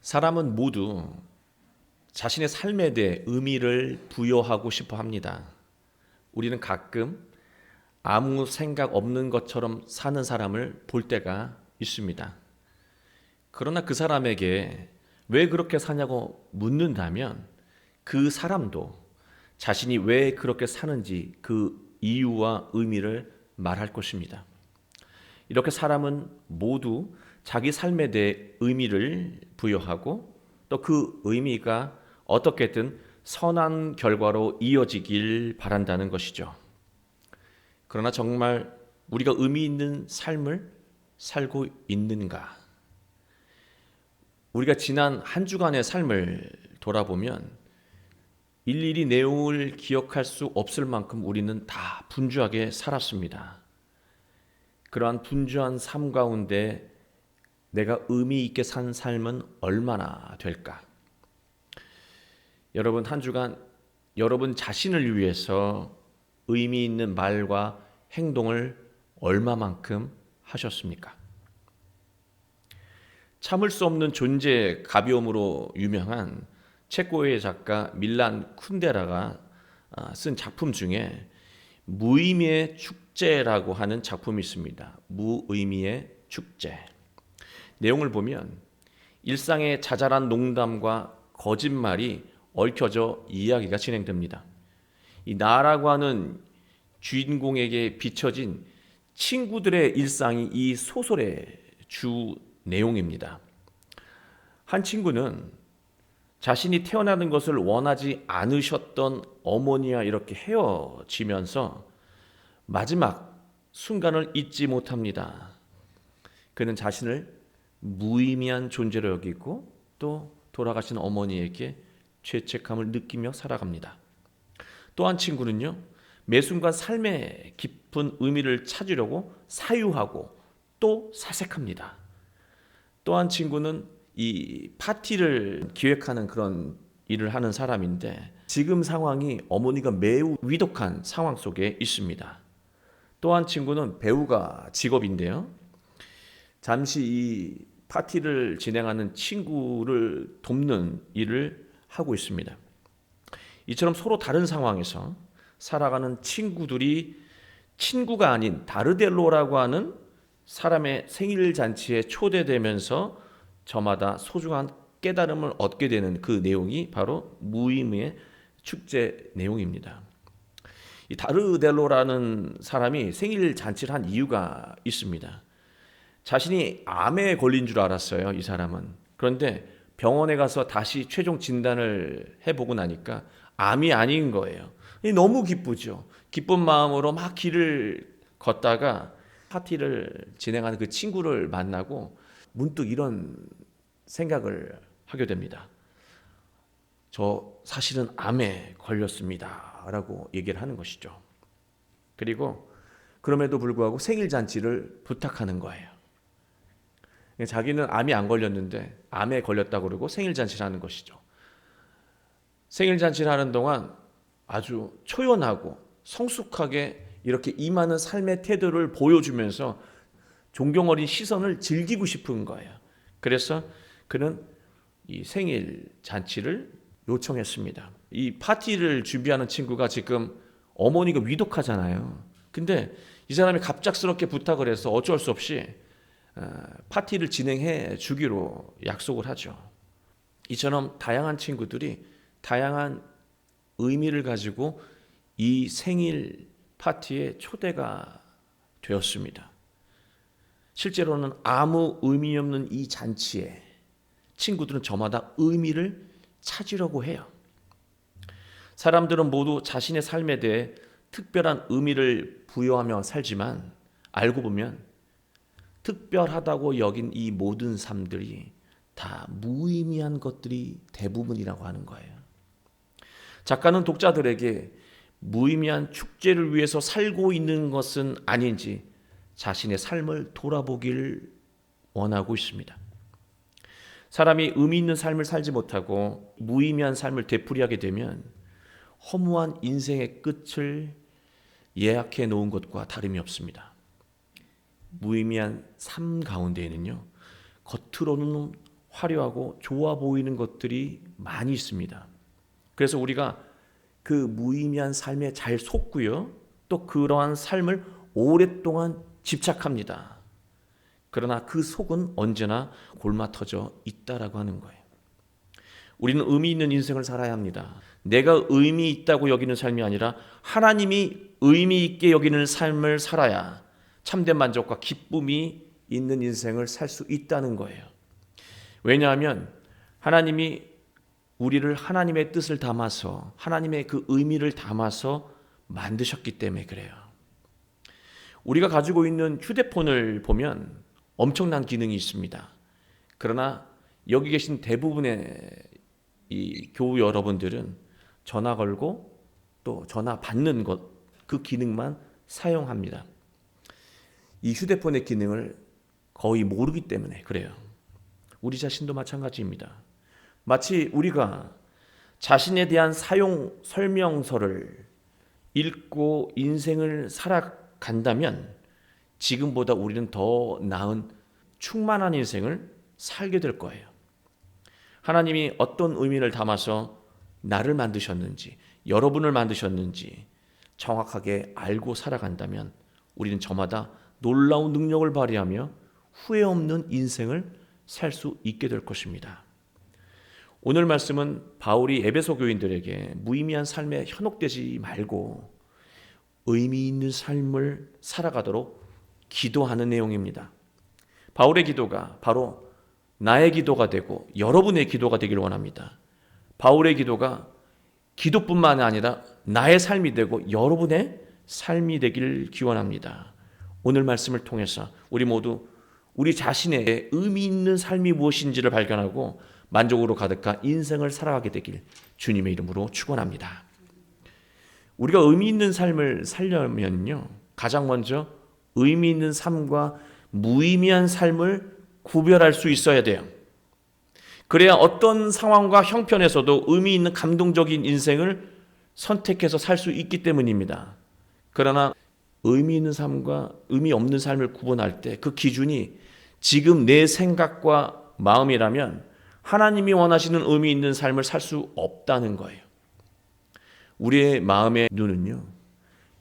사람은 모두 자신의 삶에 대해 의미를 부여하고 싶어 합니다. 우리는 가끔 아무 생각 없는 것처럼 사는 사람을 볼 때가 있습니다. 그러나 그 사람에게 왜 그렇게 사냐고 묻는다면 그 사람도 자신이 왜 그렇게 사는지 그 이유와 의미를 말할 것입니다. 이렇게 사람은 모두 자기 삶에 대해 의미를 부여하고 또 그 의미가 어떻게든 선한 결과로 이어지길 바란다는 것이죠. 그러나 정말 우리가 의미 있는 삶을 살고 있는가? 우리가 지난 한 주간의 삶을 돌아보면 일일이 내용을 기억할 수 없을 만큼 우리는 다 분주하게 살았습니다. 그러한 분주한 삶 가운데 내가 의미 있게 산 삶은 얼마나 될까? 여러분 한 주간 여러분 자신을 위해서 의미 있는 말과 행동을 얼마만큼 하셨습니까? 참을 수 없는 존재의 가벼움으로 유명한 체코의 작가 밀란 쿤데라가 쓴 작품 중에 무의미의 축제라고 하는 작품이 있습니다. 무의미의 축제. 내용을 보면 일상의 자잘한 농담과 거짓말이 얽혀져 이야기가 진행됩니다. 이 나라고 하는 주인공에게 비춰진 친구들의 일상이 이 소설의 주 내용입니다. 한 친구는 자신이 태어나는 것을 원하지 않으셨던 어머니와 이렇게 헤어지면서 마지막 순간을 잊지 못합니다. 그는 자신을 무의미한 존재로 여기고 또 돌아가신 어머니에게 죄책감을 느끼며 살아갑니다. 또 한 친구는요, 매 순간 삶의 깊은 의미를 찾으려고 사유하고 또 사색합니다. 또 한 친구는 이 파티를 기획하는 그런 일을 하는 사람인데 지금 상황이 어머니가 매우 위독한 상황 속에 있습니다. 또 한 친구는 배우가 직업인데요. 잠시 이 파티를 진행하는 친구를 돕는 일을 하고 있습니다. 이처럼 서로 다른 상황에서 살아가는 친구들이 친구가 아닌 다르델로라고 하는 사람의 생일 잔치에 초대되면서 저마다 소중한 깨달음을 얻게 되는 그 내용이 바로 무의미의 축제 내용입니다. 이 다르델로라는 사람이 생일 잔치를 한 이유가 있습니다. 자신이 암에 걸린 줄 알았어요, 이 사람은. 그런데 병원에 가서 다시 최종 진단을 해보고 나니까 암이 아닌 거예요. 너무 기쁘죠. 기쁜 마음으로 막 길을 걷다가 파티를 진행하는 그 친구를 만나고 문득 이런 생각을 하게 됩니다. 저 사실은 암에 걸렸습니다 라고 얘기를 하는 것이죠. 그리고 그럼에도 불구하고 생일 잔치를 부탁하는 거예요. 자기는 암이 안 걸렸는데 암에 걸렸다고 그러고 생일 잔치를 하는 것이죠. 생일 잔치를 하는 동안 아주 초연하고 성숙하게 이렇게 임하는 삶의 태도를 보여주면서 존경 어린 시선을 즐기고 싶은 거예요. 그래서 그는 이 생일 잔치를 요청했습니다. 이 파티를 준비하는 친구가 지금 어머니가 위독하잖아요. 근데 이 사람이 갑작스럽게 부탁을 해서 어쩔 수 없이 파티를 진행해 주기로 약속을 하죠. 이처럼 다양한 친구들이 다양한 의미를 가지고 이 생일 파티에 초대가 되었습니다. 실제로는 아무 의미 없는 이 잔치에 친구들은 저마다 의미를 찾으려고 해요. 사람들은 모두 자신의 삶에 대해 특별한 의미를 부여하며 살지만 알고 보면 특별하다고 여긴 이 모든 삶들이 다 무의미한 것들이 대부분이라고 하는 거예요. 작가는 독자들에게 무의미한 축제를 위해서 살고 있는 것은 아닌지 자신의 삶을 돌아보길 원하고 있습니다. 사람이 의미 있는 삶을 살지 못하고 무의미한 삶을 되풀이하게 되면 허무한 인생의 끝을 예약해 놓은 것과 다름이 없습니다. 무의미한 삶 가운데에는요, 겉으로는 화려하고 좋아 보이는 것들이 많이 있습니다. 그래서 우리가 그 무의미한 삶에 잘 속고요. 또 그러한 삶을 오랫동안 집착합니다. 그러나 그 속은 언제나 골마터져 있다라고 하는 거예요. 우리는 의미 있는 인생을 살아야 합니다. 내가 의미 있다고 여기는 삶이 아니라 하나님이 의미 있게 여기는 삶을 살아야 참된 만족과 기쁨이 있는 인생을 살 수 있다는 거예요. 왜냐하면 하나님이 우리를 하나님의 뜻을 담아서 하나님의 그 의미를 담아서 만드셨기 때문에 그래요. 우리가 가지고 있는 휴대폰을 보면 엄청난 기능이 있습니다. 그러나 여기 계신 대부분의 이 교우 여러분들은 전화 걸고 또 전화 받는 것, 그 기능만 사용합니다. 이 휴대폰의 기능을 거의 모르기 때문에 그래요. 우리 자신도 마찬가지입니다. 마치 우리가 자신에 대한 사용 설명서를 읽고 인생을 살아간다면 지금보다 우리는 더 나은 충만한 인생을 살게 될 거예요. 하나님이 어떤 의미를 담아서 나를 만드셨는지, 여러분을 만드셨는지 정확하게 알고 살아간다면 우리는 저마다 놀라운 능력을 발휘하며 후회 없는 인생을 살 수 있게 될 것입니다. 오늘 말씀은 바울이 에베소 교인들에게 무의미한 삶에 현혹되지 말고 의미 있는 삶을 살아가도록 기도하는 내용입니다. 바울의 기도가 바로 나의 기도가 되고 여러분의 기도가 되길 원합니다. 바울의 기도가 기도뿐만 아니라 나의 삶이 되고 여러분의 삶이 되길 기원합니다. 오늘 말씀을 통해서 우리 모두 우리 자신의 의미 있는 삶이 무엇인지를 발견하고 만족으로 가득한 인생을 살아가게 되길 주님의 이름으로 축원합니다. 우리가 의미 있는 삶을 살려면요, 가장 먼저 의미 있는 삶과 무의미한 삶을 구별할 수 있어야 돼요. 그래야 어떤 상황과 형편에서도 의미 있는 감동적인 인생을 선택해서 살 수 있기 때문입니다. 그러나 의미 있는 삶과 의미 없는 삶을 구분할 때 그 기준이 지금 내 생각과 마음이라면 하나님이 원하시는 의미 있는 삶을 살 수 없다는 거예요. 우리의 마음의 눈은요,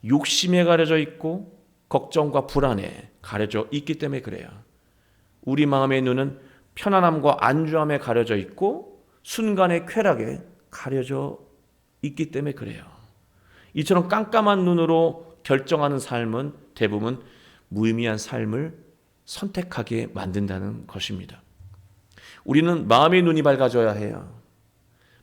욕심에 가려져 있고 걱정과 불안에 가려져 있기 때문에 그래요. 우리 마음의 눈은 편안함과 안주함에 가려져 있고 순간의 쾌락에 가려져 있기 때문에 그래요. 이처럼 깜깜한 눈으로 결정하는 삶은 대부분 무의미한 삶을 선택하게 만든다는 것입니다. 우리는 마음의 눈이 밝아져야 해요.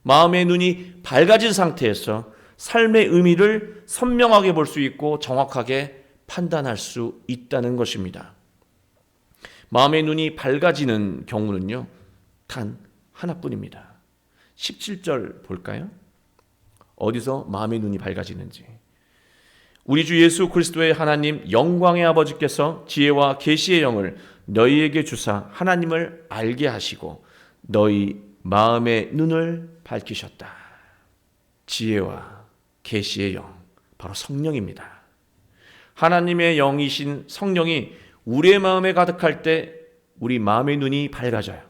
마음의 눈이 밝아진 상태에서 삶의 의미를 선명하게 볼 수 있고 정확하게 판단할 수 있다는 것입니다. 마음의 눈이 밝아지는 경우는요, 단 하나뿐입니다. 17절 볼까요? 어디서 마음의 눈이 밝아지는지. 우리 주 예수 그리스도의 하나님 영광의 아버지께서 지혜와 계시의 영을 너희에게 주사 하나님을 알게 하시고 너희 마음의 눈을 밝히셨다. 지혜와 계시의 영, 바로 성령입니다. 하나님의 영이신 성령이 우리의 마음에 가득할 때 우리 마음의 눈이 밝아져요.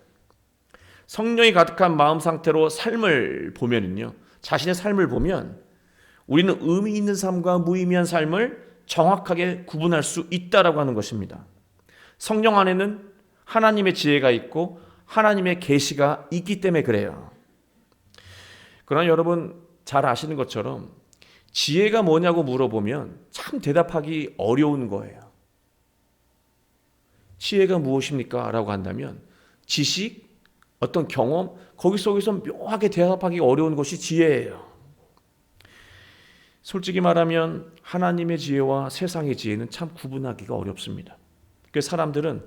성령이 가득한 마음 상태로 삶을 보면은요, 자신의 삶을 보면 우리는 의미 있는 삶과 무의미한 삶을 정확하게 구분할 수 있다라고 하는 것입니다. 성령 안에는 하나님의 지혜가 있고 하나님의 계시가 있기 때문에 그래요. 그러나 여러분 잘 아시는 것처럼 지혜가 뭐냐고 물어보면 참 대답하기 어려운 거예요. 지혜가 무엇입니까? 라고 한다면 지식, 어떤 경험, 거기 속에서 묘하게 대답하기 어려운 것이 지혜예요. 솔직히 말하면 하나님의 지혜와 세상의 지혜는 참 구분하기가 어렵습니다. 그래서 사람들은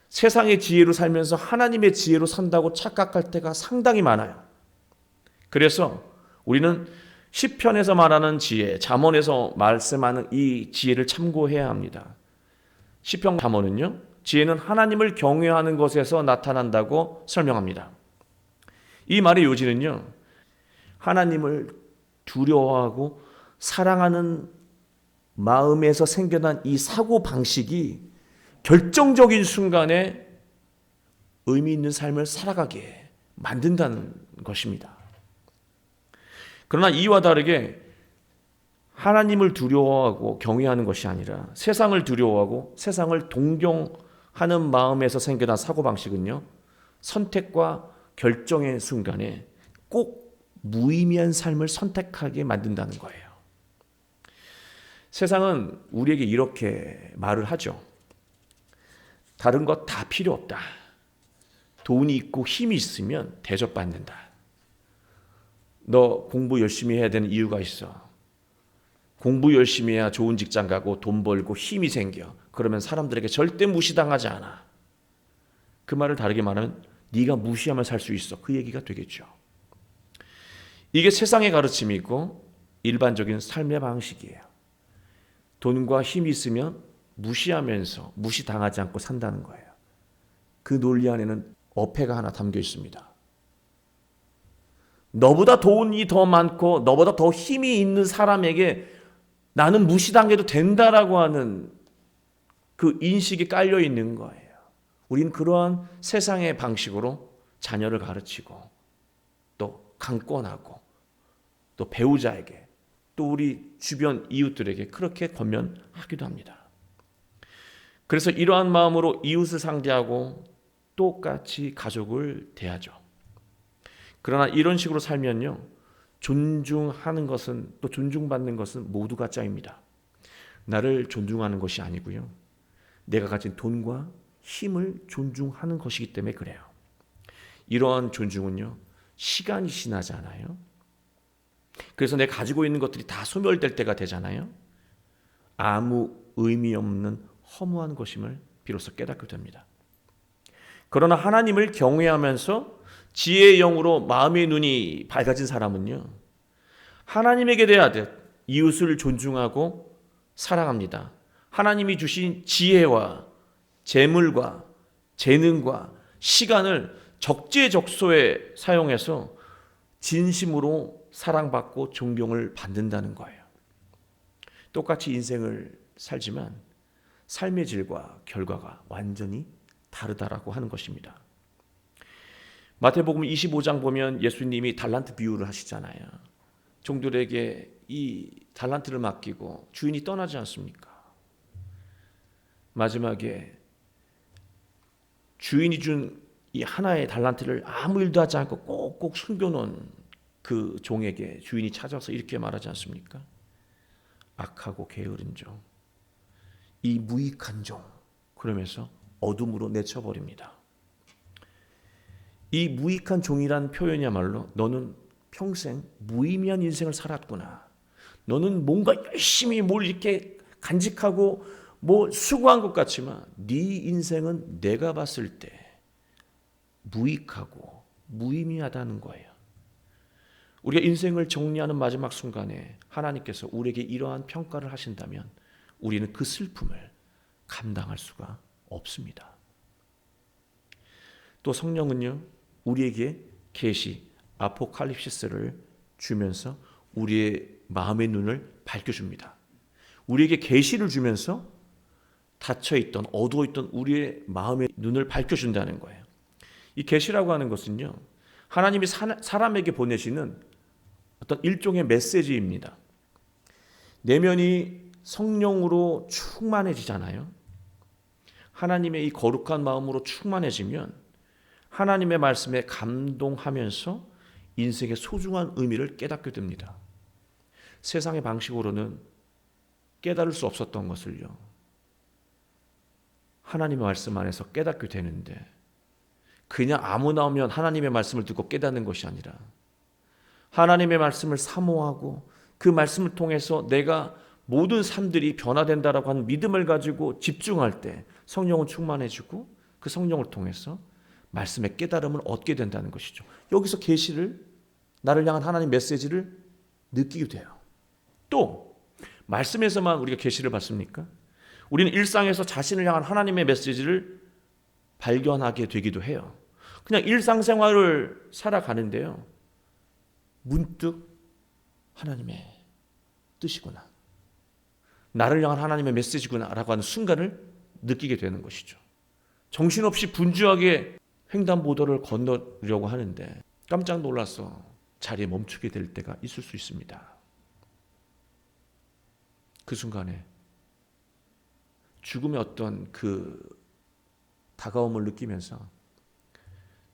세상의 지혜로 살면서 하나님의 지혜로 산다고 착각할 때가 상당히 많아요. 그래서 우리는 시편에서 말하는 지혜, 잠언에서 말씀하는 이 지혜를 참고해야 합니다. 시편 잠언은요, 지혜는 하나님을 경외하는 것에서 나타난다고 설명합니다. 이 말의 요지는요, 하나님을 두려워하고 사랑하는 마음에서 생겨난 이 사고 방식이 결정적인 순간에 의미 있는 삶을 살아가게 만든다는 것입니다. 그러나 이와 다르게 하나님을 두려워하고 경외하는 것이 아니라 세상을 두려워하고 세상을 동경하는 마음에서 생겨난 사고방식은요, 선택과 결정의 순간에 꼭 무의미한 삶을 선택하게 만든다는 거예요. 세상은 우리에게 이렇게 말을 하죠. 다른 것 다 필요 없다. 돈이 있고 힘이 있으면 대접받는다. 너 공부 열심히 해야 되는 이유가 있어. 공부 열심히 해야 좋은 직장 가고 돈 벌고 힘이 생겨. 그러면 사람들에게 절대 무시당하지 않아. 그 말을 다르게 말하면 네가 무시하면 살 수 있어. 그 얘기가 되겠죠. 이게 세상의 가르침이고 일반적인 삶의 방식이에요. 돈과 힘이 있으면 무시하면서 무시당하지 않고 산다는 거예요. 그 논리 안에는 어폐가 하나 담겨 있습니다. 너보다 돈이 더 많고 너보다 더 힘이 있는 사람에게 나는 무시당해도 된다라고 하는 그 인식이 깔려 있는 거예요. 우리는 그러한 세상의 방식으로 자녀를 가르치고 또 강권하고 또 배우자에게 또 우리 주변 이웃들에게 그렇게 권면하기도 합니다. 그래서 이러한 마음으로 이웃을 상대하고 똑같이 가족을 대하죠. 그러나 이런 식으로 살면요, 존중하는 것은 또 존중받는 것은 모두가 짜입니다. 나를 존중하는 것이 아니고요, 내가 가진 돈과 힘을 존중하는 것이기 때문에 그래요. 이러한 존중은요, 시간이 지나지 않아요. 그래서 내가 가지고 있는 것들이 다 소멸될 때가 되잖아요. 아무 의미 없는 허무한 것임을 비로소 깨닫게 됩니다. 그러나 하나님을 경외하면서 지혜의 영으로 마음의 눈이 밝아진 사람은요, 하나님에게 대하듯 이웃을 존중하고 사랑합니다. 하나님이 주신 지혜와 재물과 재능과 시간을 적재적소에 사용해서 진심으로 사랑받고 존경을 받는다는 거예요. 똑같이 인생을 살지만 삶의 질과 결과가 완전히 다르다라고 하는 것입니다. 마태복음 25장 보면 예수님이 달란트 비유를 하시잖아요. 종들에게 이 달란트를 맡기고 주인이 떠나지 않습니까? 마지막에 주인이 준 이 하나의 달란트를 아무 일도 하지 않고 꼭꼭 숨겨놓은 그 종에게 주인이 찾아서 이렇게 말하지 않습니까? 악하고 게으른 종, 이 무익한 종, 그러면서 어둠으로 내쳐버립니다. 이 무익한 종이란 표현이야말로 너는 평생 무의미한 인생을 살았구나. 너는 뭔가 열심히 뭘 이렇게 간직하고 뭐 수고한 것 같지만 네 인생은 내가 봤을 때 무익하고 무의미하다는 거예요. 우리가 인생을 정리하는 마지막 순간에 하나님께서 우리에게 이러한 평가를 하신다면 우리는 그 슬픔을 감당할 수가 없습니다. 또 성령은요, 우리에게 계시, 아포칼립시스를 주면서 우리의 마음의 눈을 밝혀줍니다. 우리에게 계시를 주면서 닫혀있던, 어두워있던 우리의 마음의 눈을 밝혀준다는 거예요. 이 계시라고 하는 것은요, 하나님이 사람에게 보내시는 어떤 일종의 메시지입니다. 내면이 성령으로 충만해지잖아요. 하나님의 이 거룩한 마음으로 충만해지면 하나님의 말씀에 감동하면서 인생의 소중한 의미를 깨닫게 됩니다. 세상의 방식으로는 깨달을 수 없었던 것을요, 하나님의 말씀 안에서 깨닫게 되는데, 그냥 아무나 오면 하나님의 말씀을 듣고 깨닫는 것이 아니라 하나님의 말씀을 사모하고 그 말씀을 통해서 내가 모든 삶들이 변화된다라고 하는 믿음을 가지고 집중할 때 성령은 충만해지고 그 성령을 통해서 말씀의 깨달음을 얻게 된다는 것이죠. 여기서 계시를, 나를 향한 하나님 메시지를 느끼게 돼요. 또 말씀에서만 우리가 계시를 받습니까? 우리는 일상에서 자신을 향한 하나님의 메시지를 발견하게 되기도 해요. 그냥 일상생활을 살아가는데요, 문득 하나님의 뜻이구나, 나를 향한 하나님의 메시지구나 라고 하는 순간을 느끼게 되는 것이죠. 정신없이 분주하게 횡단보도를 건너려고 하는데 깜짝 놀라서 자리에 멈추게 될 때가 있을 수 있습니다. 그 순간에 죽음의 어떤 그 다가옴을 느끼면서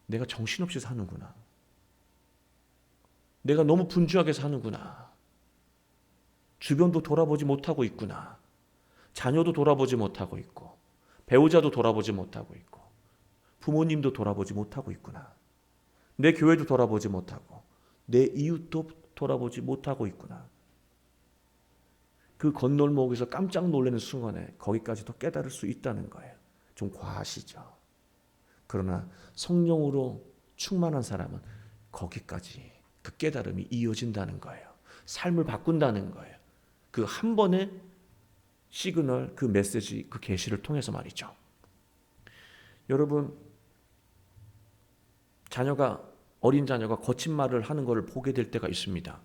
내가 정신없이 사는구나. 내가 너무 분주하게 사는구나. 주변도 돌아보지 못하고 있구나. 자녀도 돌아보지 못하고 있고, 배우자도 돌아보지 못하고 있고, 부모님도 돌아보지 못하고 있구나. 내 교회도 돌아보지 못하고, 내 이웃도 돌아보지 못하고 있구나. 그 건널목에서 깜짝 놀라는 순간에 거기까지도 깨달을 수 있다는 거예요. 좀 과하시죠. 그러나 성령으로 충만한 사람은 거기까지 그 깨달음이 이어진다는 거예요. 삶을 바꾼다는 거예요. 그 한 번의 시그널, 그 메시지, 그 계시를 통해서 말이죠. 여러분, 어린 자녀가 거친 말을 하는 것을 보게 될 때가 있습니다.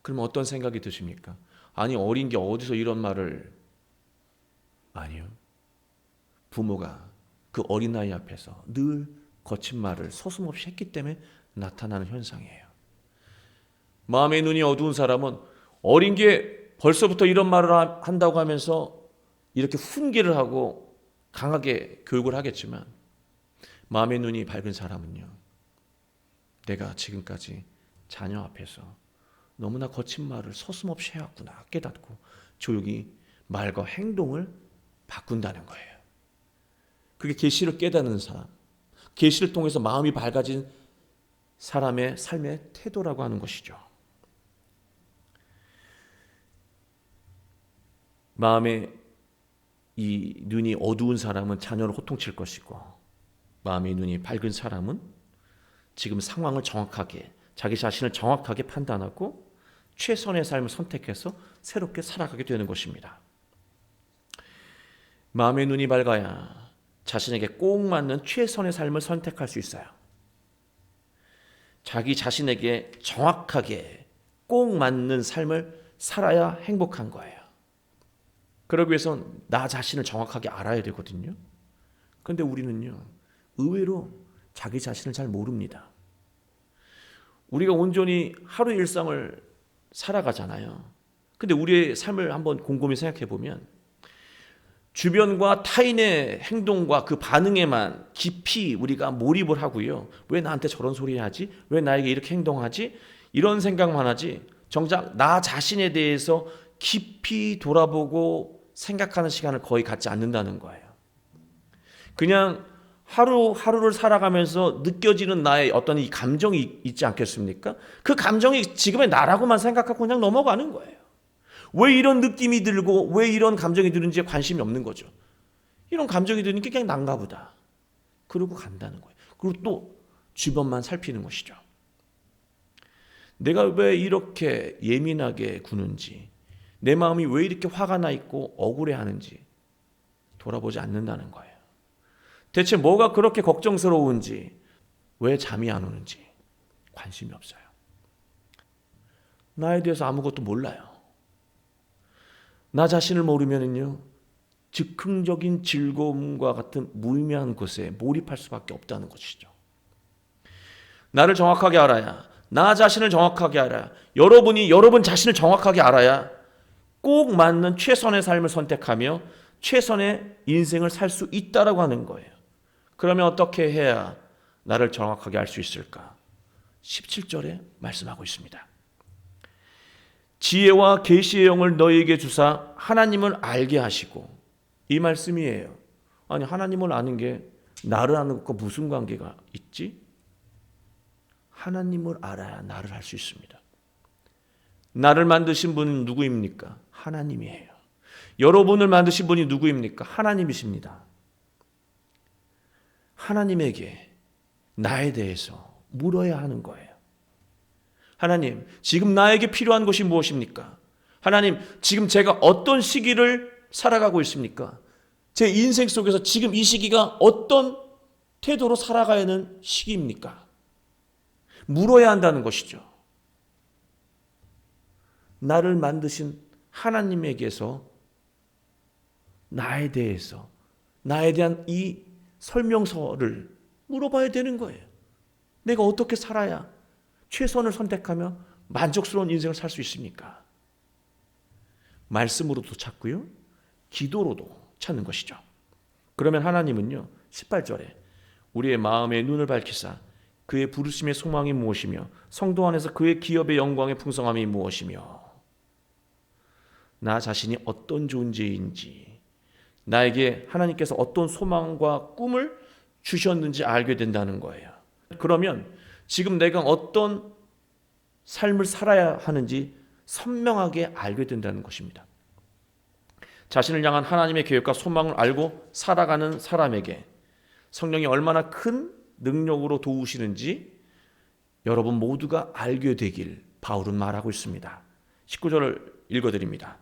그러면 어떤 생각이 드십니까? 아니, 어린 게 어디서 이런 말을. 아니요. 부모가 그 어린아이 앞에서 늘 거친 말을 서슴없이 했기 때문에 나타나는 현상이에요. 마음의 눈이 어두운 사람은 어린 게 벌써부터 이런 말을 한다고 하면서 이렇게 훈계를 하고 강하게 교육을 하겠지만, 마음의 눈이 밝은 사람은요, 내가 지금까지 자녀 앞에서 너무나 거친 말을 서슴없이 해왔구나 깨닫고 조용히 말과 행동을 바꾼다는 거예요. 그게 계시를 깨닫는 사람, 계시를 통해서 마음이 밝아진 사람의 삶의 태도라고 하는 것이죠. 마음의 이 눈이 어두운 사람은 자녀를 호통칠 것이고, 마음의 눈이 밝은 사람은 지금 상황을 정확하게, 자기 자신을 정확하게 판단하고 최선의 삶을 선택해서 새롭게 살아가게 되는 것입니다. 마음의 눈이 밝아야 자신에게 꼭 맞는 최선의 삶을 선택할 수 있어요. 자기 자신에게 정확하게 꼭 맞는 삶을 살아야 행복한 거예요. 그러기 위해서 나 자신을 정확하게 알아야 되거든요. 그런데 우리는요, 의외로 자기 자신을 잘 모릅니다. 우리가 온전히 하루 일상을 살아가잖아요. 근데 우리의 삶을 한번 곰곰이 생각해 보면 주변과 타인의 행동과 그 반응에만 깊이 우리가 몰입을 하고요. 왜 나한테 저런 소리 하지? 왜 나에게 이렇게 행동하지? 이런 생각만 하지, 정작 나 자신에 대해서 깊이 돌아보고 생각하는 시간을 거의 갖지 않는다는 거예요. 그냥 하루하루를 살아가면서 느껴지는 나의 어떤 이 감정이 있지 않겠습니까? 그 감정이 지금의 나라고만 생각하고 그냥 넘어가는 거예요. 왜 이런 느낌이 들고 왜 이런 감정이 드는지에 관심이 없는 거죠. 이런 감정이 드는 게 그냥 난가 보다. 그러고 간다는 거예요. 그리고 또 주변만 살피는 것이죠. 내가 왜 이렇게 예민하게 구는지, 내 마음이 왜 이렇게 화가 나 있고 억울해하는지 돌아보지 않는다는 거예요. 대체 뭐가 그렇게 걱정스러운지, 왜 잠이 안 오는지 관심이 없어요. 나에 대해서 아무것도 몰라요. 나 자신을 모르면은요, 즉흥적인 즐거움과 같은 무의미한 것에 몰입할 수밖에 없다는 것이죠. 나를 정확하게 알아야, 나 자신을 정확하게 알아야, 여러분 자신을 정확하게 알아야 꼭 맞는 최선의 삶을 선택하며 최선의 인생을 살 수 있다라고 하는 거예요. 그러면 어떻게 해야 나를 정확하게 알 수 있을까? 17절에 말씀하고 있습니다. 지혜와 계시의 영을 너희에게 주사 하나님을 알게 하시고. 이 말씀이에요. 아니, 하나님을 아는 게 나를 아는 것과 무슨 관계가 있지? 하나님을 알아야 나를 알 수 있습니다. 나를 만드신 분은 누구입니까? 하나님이에요. 여러분을 만드신 분이 누구입니까? 하나님이십니다. 하나님에게 나에 대해서 물어야 하는 거예요. 하나님, 지금 나에게 필요한 것이 무엇입니까? 하나님, 지금 제가 어떤 시기를 살아가고 있습니까? 제 인생 속에서 지금 이 시기가 어떤 태도로 살아가야 하는 시기입니까? 물어야 한다는 것이죠. 나를 만드신 하나님에게서 나에 대해서, 나에 대한 이 설명서를 물어봐야 되는 거예요. 내가 어떻게 살아야 최선을 선택하며 만족스러운 인생을 살 수 있습니까? 말씀으로도 찾고요, 기도로도 찾는 것이죠. 그러면 하나님은요, 18절에 우리의 마음의 눈을 밝히사 그의 부르심의 소망이 무엇이며 성도 안에서 그의 기업의 영광의 풍성함이 무엇이며 나 자신이 어떤 존재인지, 나에게 하나님께서 어떤 소망과 꿈을 주셨는지 알게 된다는 거예요. 그러면 지금 내가 어떤 삶을 살아야 하는지 선명하게 알게 된다는 것입니다. 자신을 향한 하나님의 계획과 소망을 알고 살아가는 사람에게 성령이 얼마나 큰 능력으로 도우시는지 여러분 모두가 알게 되길 바울은 말하고 있습니다. 19절을 읽어드립니다.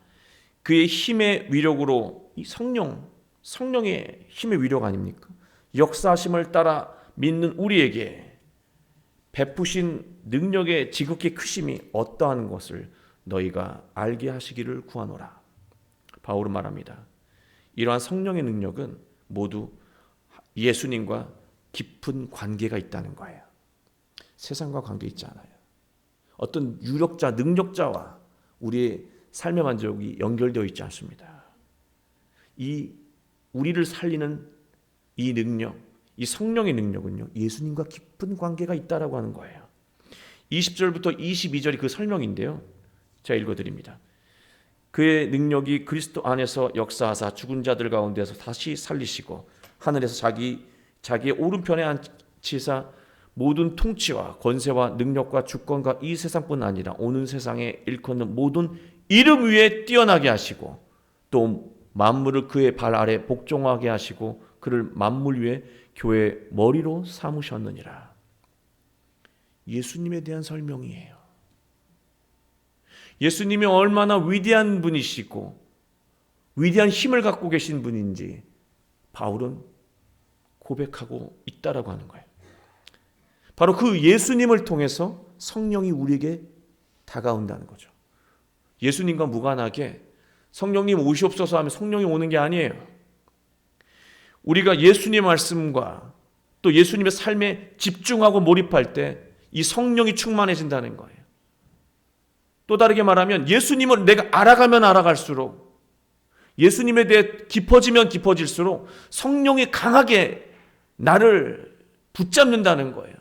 그의 힘의 위력으로, 이 성령의 힘의 위력 아닙니까? 역사하심을 따라 믿는 우리에게 베푸신 능력의 지극히 크심이 어떠한 것을 너희가 알게 하시기를 구하노라. 바울은 말합니다. 이러한 성령의 능력은 모두 예수님과 깊은 관계가 있다는 거예요. 세상과 관계 있지 않아요. 어떤 유력자, 능력자와 우리의 삶의 만족이 연결되어 있지 않습니다. 이 우리를 살리는 이 능력, 이 성령의 능력은요, 예수님과 깊은 관계가 있다라고 하는 거예요. 20절부터 22절이 그 설명인데요. 제가 읽어드립니다. 그의 능력이 그리스도 안에서 역사하사 죽은 자들 가운데서 다시 살리시고 하늘에서 자기의 오른편에 앉히사 모든 통치와 권세와 능력과 주권과 이 세상뿐 아니라 오는 세상에 일컫는 모든 이름 위에 뛰어나게 하시고 또 만물을 그의 발 아래 복종하게 하시고 그를 만물 위에 교회의 머리로 삼으셨느니라. 예수님에 대한 설명이에요. 예수님이 얼마나 위대한 분이시고 위대한 힘을 갖고 계신 분인지 바울은 고백하고 있다라고 하는 거예요. 바로 그 예수님을 통해서 성령이 우리에게 다가온다는 거죠. 예수님과 무관하게 성령님 오시옵소서 하면 성령이 오는 게 아니에요. 우리가 예수님의 말씀과 또 예수님의 삶에 집중하고 몰입할 때 이 성령이 충만해진다는 거예요. 또 다르게 말하면 예수님을 내가 알아가면 알아갈수록, 예수님에 대해 깊어지면 깊어질수록 성령이 강하게 나를 붙잡는다는 거예요.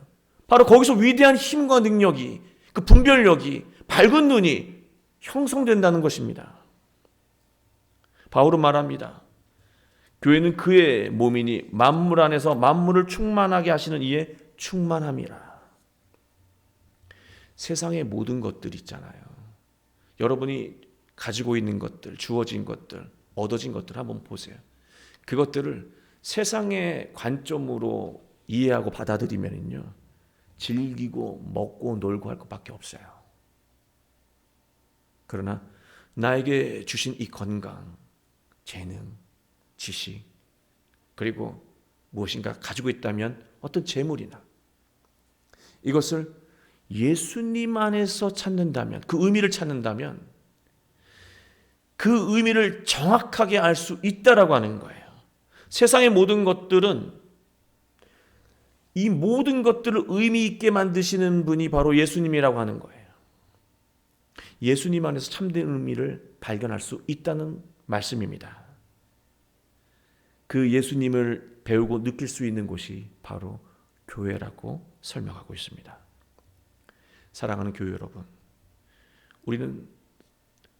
바로 거기서 위대한 힘과 능력이, 그 분별력이, 밝은 눈이 형성된다는 것입니다. 바울은 말합니다. 교회는 그의 몸이니 만물 안에서 만물을 충만하게 하시는 이의 충만함이라. 세상의 모든 것들 있잖아요. 여러분이 가지고 있는 것들, 주어진 것들, 얻어진 것들 한번 보세요. 그것들을 세상의 관점으로 이해하고 받아들이면요, 즐기고 먹고 놀고 할 것밖에 없어요. 그러나 나에게 주신 이 건강, 재능, 지식, 그리고 무엇인가 가지고 있다면 어떤 재물이나 이것을 예수님 안에서 찾는다면, 그 의미를 찾는다면 그 의미를 정확하게 알 수 있다라고 하는 거예요. 세상의 모든 것들은, 이 모든 것들을 의미 있게 만드시는 분이 바로 예수님이라고 하는 거예요. 예수님 안에서 참된 의미를 발견할 수 있다는 말씀입니다. 그 예수님을 배우고 느낄 수 있는 곳이 바로 교회라고 설명하고 있습니다. 사랑하는 교회 여러분, 우리는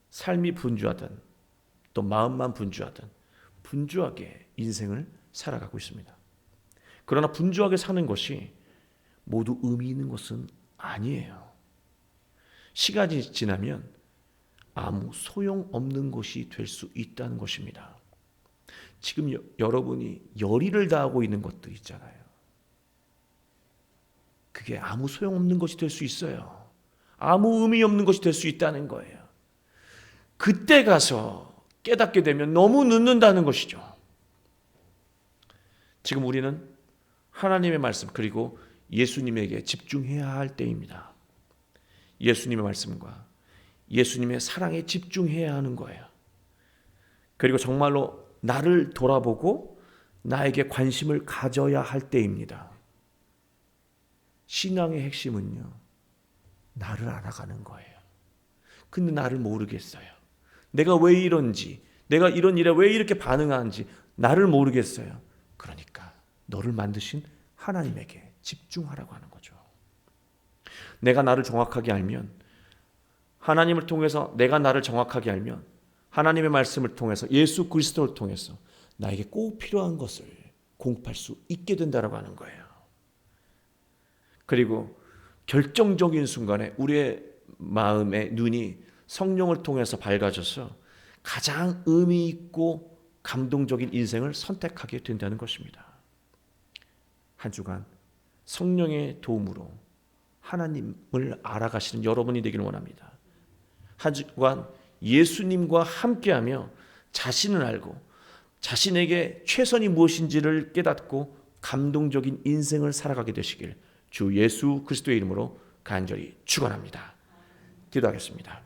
삶이 분주하든 또 마음만 분주하든 분주하게 인생을 살아가고 있습니다. 그러나 분주하게 사는 것이 모두 의미 있는 것은 아니에요. 시간이 지나면 아무 소용없는 것이 될 수 있다는 것입니다. 지금 여러분이 열의를 다하고 있는 것들 있잖아요. 그게 아무 소용없는 것이 될 수 있어요. 아무 의미 없는 것이 될 수 있다는 거예요. 그때 가서 깨닫게 되면 너무 늦는다는 것이죠. 지금 우리는 하나님의 말씀 그리고 예수님에게 집중해야 할 때입니다. 예수님의 말씀과 예수님의 사랑에 집중해야 하는 거예요. 그리고 정말로 나를 돌아보고 나에게 관심을 가져야 할 때입니다. 신앙의 핵심은요, 나를 알아가는 거예요. 근데 나를 모르겠어요. 내가 왜 이런지, 내가 이런 일에 왜 이렇게 반응하는지 나를 모르겠어요. 그러니까 너를 만드신 하나님에게 집중하라고 하는 거죠. 내가 나를 정확하게 알면, 하나님을 통해서 내가 나를 정확하게 알면 하나님의 말씀을 통해서, 예수 그리스도를 통해서 나에게 꼭 필요한 것을 공급할 수 있게 된다고 하는 거예요. 그리고 결정적인 순간에 우리의 마음의 눈이 성령을 통해서 밝아져서 가장 의미 있고 감동적인 인생을 선택하게 된다는 것입니다. 한 주간 성령의 도움으로 하나님을 알아가시는 여러분이 되기를 원합니다. 한 주간 예수님과 함께하며 자신을 알고 자신에게 최선이 무엇인지를 깨닫고 감동적인 인생을 살아가게 되시길 주 예수 그리스도의 이름으로 간절히 축원합니다. 기도하겠습니다.